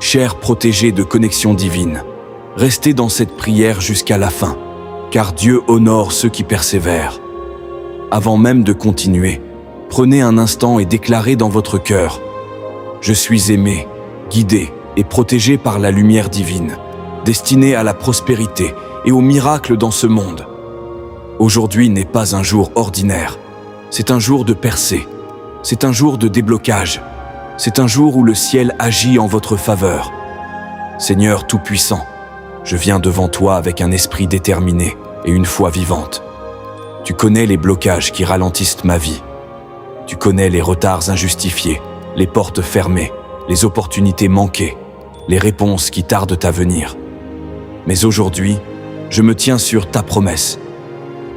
Chers protégés de connexion divine, restez dans cette prière jusqu'à la fin, car Dieu honore ceux qui persévèrent. Avant même de continuer, prenez un instant et déclarez dans votre cœur: je suis aimé, guidé et protégé par la lumière divine, destiné à la prospérité et au miracle dans ce monde. Aujourd'hui n'est pas un jour ordinaire, c'est un jour de percée, c'est un jour de déblocage, c'est un jour où le ciel agit en votre faveur. Seigneur Tout-Puissant, je viens devant toi avec un esprit déterminé et une foi vivante. Tu connais les blocages qui ralentissent ma vie. Tu connais les retards injustifiés, les portes fermées, les opportunités manquées, les réponses qui tardent à venir. Mais aujourd'hui, je me tiens sur ta promesse.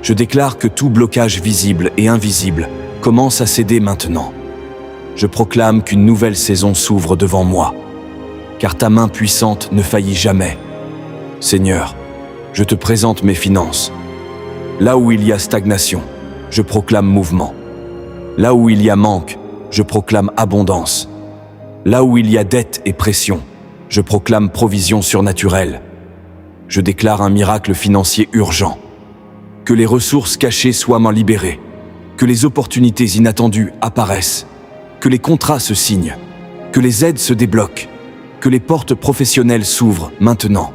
Je déclare que tout blocage visible et invisible commence à céder maintenant. Je proclame qu'une nouvelle saison s'ouvre devant moi, car ta main puissante ne faillit jamais. Seigneur, je te présente mes finances. Là où il y a stagnation, je proclame mouvement. Là où il y a manque, je proclame abondance. Là où il y a dette et pression, je proclame provision surnaturelle. Je déclare un miracle financier urgent. Que les ressources cachées soient libérées, que les opportunités inattendues apparaissent, que les contrats se signent, que les aides se débloquent, que les portes professionnelles s'ouvrent maintenant.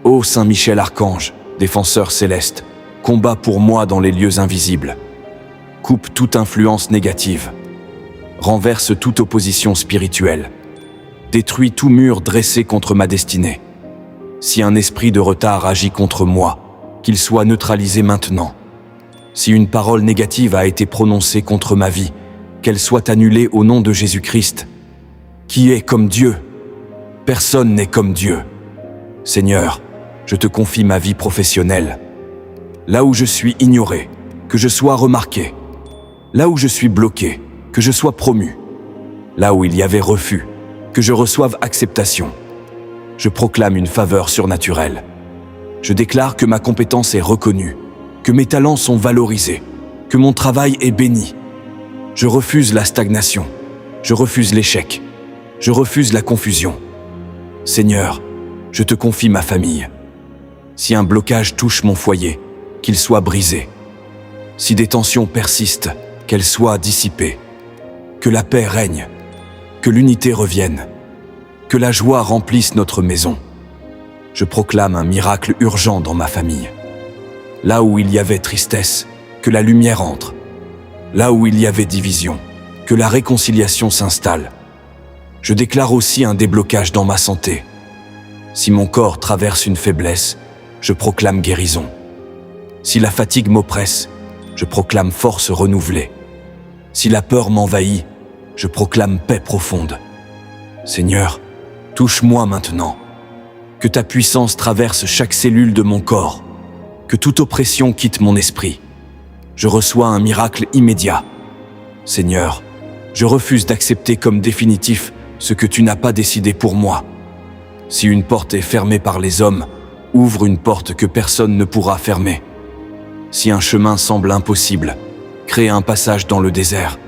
Ô Saint Michel Archange, défenseur céleste, combat pour moi dans les lieux invisibles. Coupe toute influence négative. Renverse toute opposition spirituelle. Détruis tout mur dressé contre ma destinée. Si un esprit de retard agit contre moi, qu'il soit neutralisé maintenant. Si une parole négative a été prononcée contre ma vie, qu'elle soit annulée au nom de Jésus-Christ. Qui est comme Dieu? Personne n'est comme Dieu. Seigneur, je te confie ma vie professionnelle. Là où je suis ignoré, que je sois remarqué. Là où je suis bloqué, que je sois promu. Là où il y avait refus, que je reçoive acceptation. Je proclame une faveur surnaturelle. Je déclare que ma compétence est reconnue, que mes talents sont valorisés, que mon travail est béni. Je refuse la stagnation, je refuse l'échec, je refuse la confusion. Seigneur, je te confie ma famille. Si un blocage touche mon foyer, qu'il soit brisé. Si des tensions persistent, qu'elles soient dissipées. Que la paix règne, que l'unité revienne, que la joie remplisse notre maison. Je proclame un miracle urgent dans ma famille. Là où il y avait tristesse, que la lumière entre. Là où il y avait division, que la réconciliation s'installe. Je déclare aussi un déblocage dans ma santé. Si mon corps traverse une faiblesse, je proclame guérison. Si la fatigue m'oppresse, je proclame force renouvelée. Si la peur m'envahit, je proclame paix profonde. Seigneur, touche-moi maintenant. Que ta puissance traverse chaque cellule de mon corps. Que toute oppression quitte mon esprit. Je reçois un miracle immédiat. Seigneur, je refuse d'accepter comme définitif ce que tu n'as pas décidé pour moi. Si une porte est fermée par les hommes, ouvre une porte que personne ne pourra fermer. Si un chemin semble impossible, crée un passage dans le désert.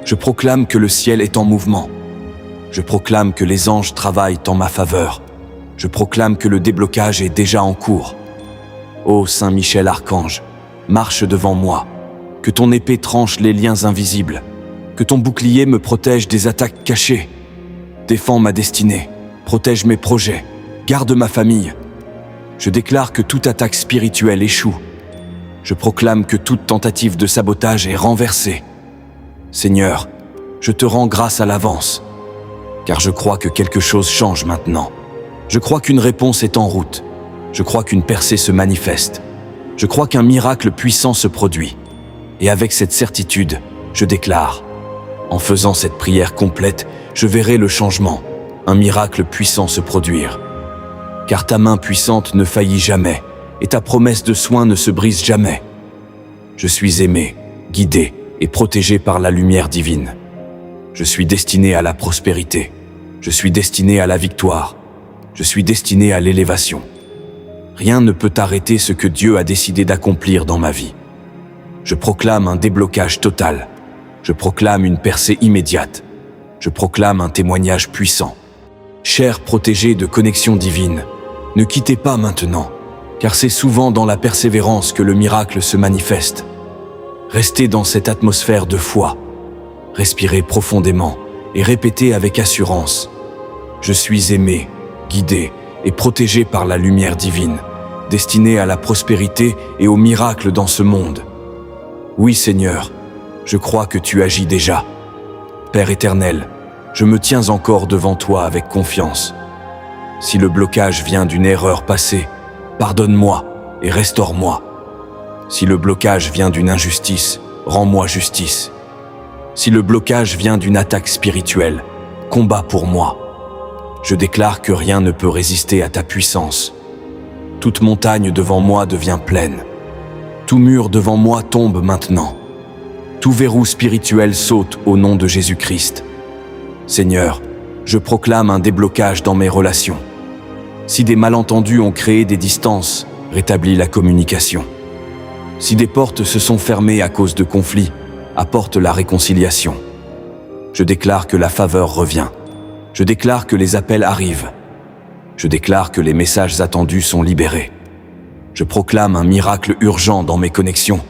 Je proclame que le ciel est en mouvement. Je proclame que les anges travaillent en ma faveur. Je proclame que le déblocage est déjà en cours. Ô Saint Michel Archange, marche devant moi. Que ton épée tranche les liens invisibles. Que ton bouclier me protège des attaques cachées. Défends ma destinée. Protège mes projets. Garde ma famille. Je déclare que toute attaque spirituelle échoue. Je proclame que toute tentative de sabotage est renversée. Seigneur, je te rends grâce à l'avance, car je crois que quelque chose change maintenant. Je crois qu'une réponse est en route. Je crois qu'une percée se manifeste. Je crois qu'un miracle puissant se produit. Et avec cette certitude, je déclare, en faisant cette prière complète, je verrai le changement, un miracle puissant se produire. Car ta main puissante ne faillit jamais, et ta promesse de soin ne se brise jamais. Je suis aimé, guidé et protégé par la lumière divine. Je suis destiné à la prospérité. Je suis destiné à la victoire. Je suis destiné à l'élévation. Rien ne peut arrêter ce que Dieu a décidé d'accomplir dans ma vie. Je proclame un déblocage total. Je proclame une percée immédiate. Je proclame un témoignage puissant. Chers protégés de Connexion Divine, ne quittez pas maintenant, car c'est souvent dans la persévérance que le miracle se manifeste. Restez dans cette atmosphère de foi. Respirez profondément et répétez avec assurance: je suis aimé, guidé et protégé par la lumière divine, destinée à la prospérité et au miracle dans ce monde. Oui Seigneur, je crois que tu agis déjà. Père éternel, je me tiens encore devant toi avec confiance. Si le blocage vient d'une erreur passée, pardonne-moi et restaure-moi. Si le blocage vient d'une injustice, rends-moi justice. Si le blocage vient d'une attaque spirituelle, combat pour moi. Je déclare que rien ne peut résister à ta puissance. Toute montagne devant moi devient plaine. Tout mur devant moi tombe maintenant. Tout verrou spirituel saute au nom de Jésus-Christ. Seigneur, je proclame un déblocage dans mes relations. Si des malentendus ont créé des distances, rétablis la communication. Si des portes se sont fermées à cause de conflits, apporte la réconciliation. Je déclare que la faveur revient. Je déclare que les appels arrivent. Je déclare que les messages attendus sont libérés. Je proclame un miracle urgent dans mes connexions,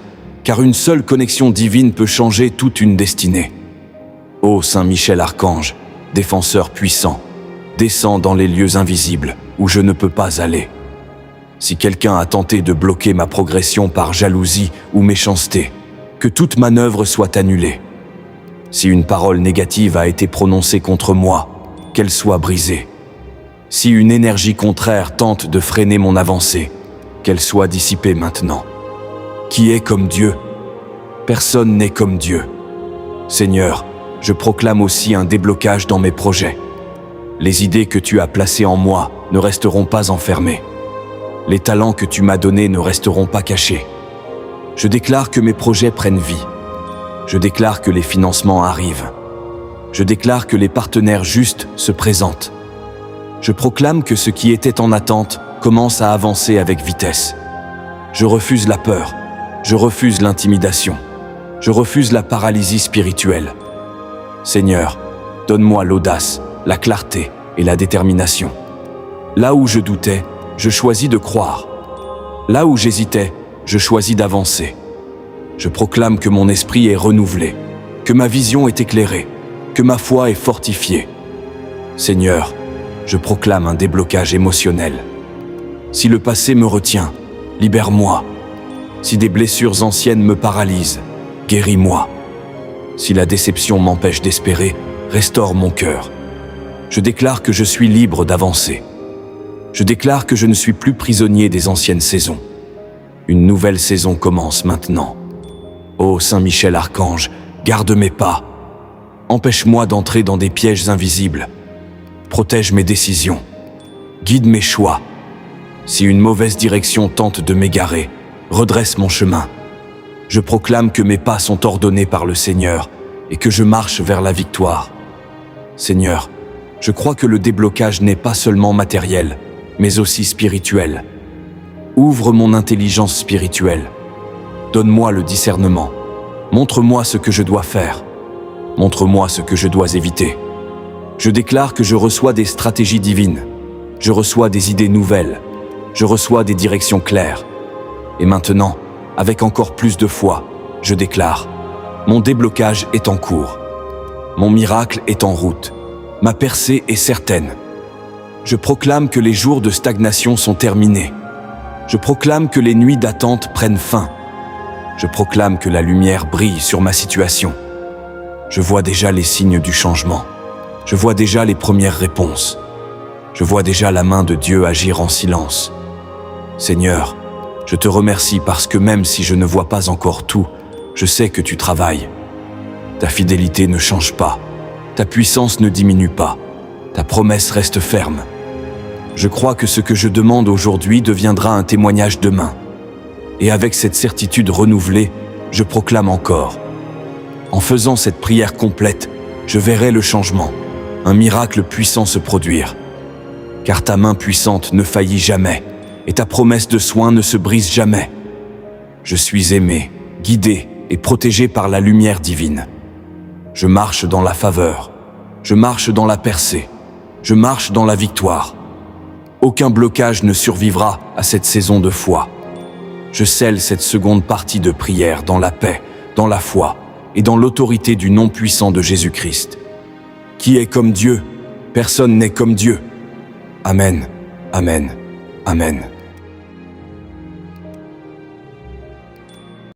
car une seule connexion divine peut changer toute une destinée. Ô Saint Michel Archange, défenseur puissant, descends dans les lieux invisibles où je ne peux pas aller. Si quelqu'un a tenté de bloquer ma progression par jalousie ou méchanceté, que toute manœuvre soit annulée. Si une parole négative a été prononcée contre moi, qu'elle soit brisée. Si une énergie contraire tente de freiner mon avancée, qu'elle soit dissipée maintenant. Qui est comme Dieu? Personne n'est comme Dieu. Seigneur, je proclame aussi un déblocage dans mes projets. Les idées que tu as placées en moi ne resteront pas enfermées. Les talents que tu m'as donnés ne resteront pas cachés. Je déclare que mes projets prennent vie. Je déclare que les financements arrivent. Je déclare que les partenaires justes se présentent. Je proclame que ce qui était en attente commence à avancer avec vitesse. Je refuse la peur. Je refuse l'intimidation. Je refuse la paralysie spirituelle. Seigneur, donne-moi l'audace, la clarté et la détermination. Là où je doutais, je choisis de croire. Là où j'hésitais, je choisis d'avancer. Je proclame que mon esprit est renouvelé, que ma vision est éclairée, que ma foi est fortifiée. Seigneur, je proclame un déblocage émotionnel. Si le passé me retient, libère-moi. Si des blessures anciennes me paralysent, guéris-moi. Si la déception m'empêche d'espérer, restaure mon cœur. Je déclare que je suis libre d'avancer. Je déclare que je ne suis plus prisonnier des anciennes saisons. Une nouvelle saison commence maintenant. Ô Saint Michel Archange, garde mes pas. Empêche-moi d'entrer dans des pièges invisibles. Protège mes décisions. Guide mes choix. Si une mauvaise direction tente de m'égarer, redresse mon chemin. Je proclame que mes pas sont ordonnés par le Seigneur et que je marche vers la victoire. Seigneur, je crois que le déblocage n'est pas seulement matériel, mais aussi spirituel. Ouvre mon intelligence spirituelle. Donne-moi le discernement. Montre-moi ce que je dois faire. Montre-moi ce que je dois éviter. Je déclare que je reçois des stratégies divines. Je reçois des idées nouvelles. Je reçois des directions claires. Et maintenant, avec encore plus de foi, je déclare: mon déblocage est en cours. Mon miracle est en route. Ma percée est certaine. Je proclame que les jours de stagnation sont terminés. Je proclame que les nuits d'attente prennent fin. Je proclame que la lumière brille sur ma situation. Je vois déjà les signes du changement. Je vois déjà les premières réponses. Je vois déjà la main de Dieu agir en silence. Seigneur, je te remercie parce que même si je ne vois pas encore tout, je sais que tu travailles. Ta fidélité ne change pas. Ta puissance ne diminue pas. Ta promesse reste ferme. Je crois que ce que je demande aujourd'hui deviendra un témoignage demain. Et avec cette certitude renouvelée, je proclame encore. En faisant cette prière complète, je verrai le changement, un miracle puissant se produire. Car ta main puissante ne faillit jamais, et ta promesse de soin ne se brise jamais. Je suis aimé, guidé et protégé par la lumière divine. Je marche dans la faveur, je marche dans la percée, Je marche dans la victoire. Aucun blocage ne survivra à cette saison de foi. Je scelle cette seconde partie de prière dans la paix, dans la foi et dans l'autorité du nom puissant de Jésus-Christ. Qui est comme Dieu? Personne n'est comme Dieu. Amen, amen, amen.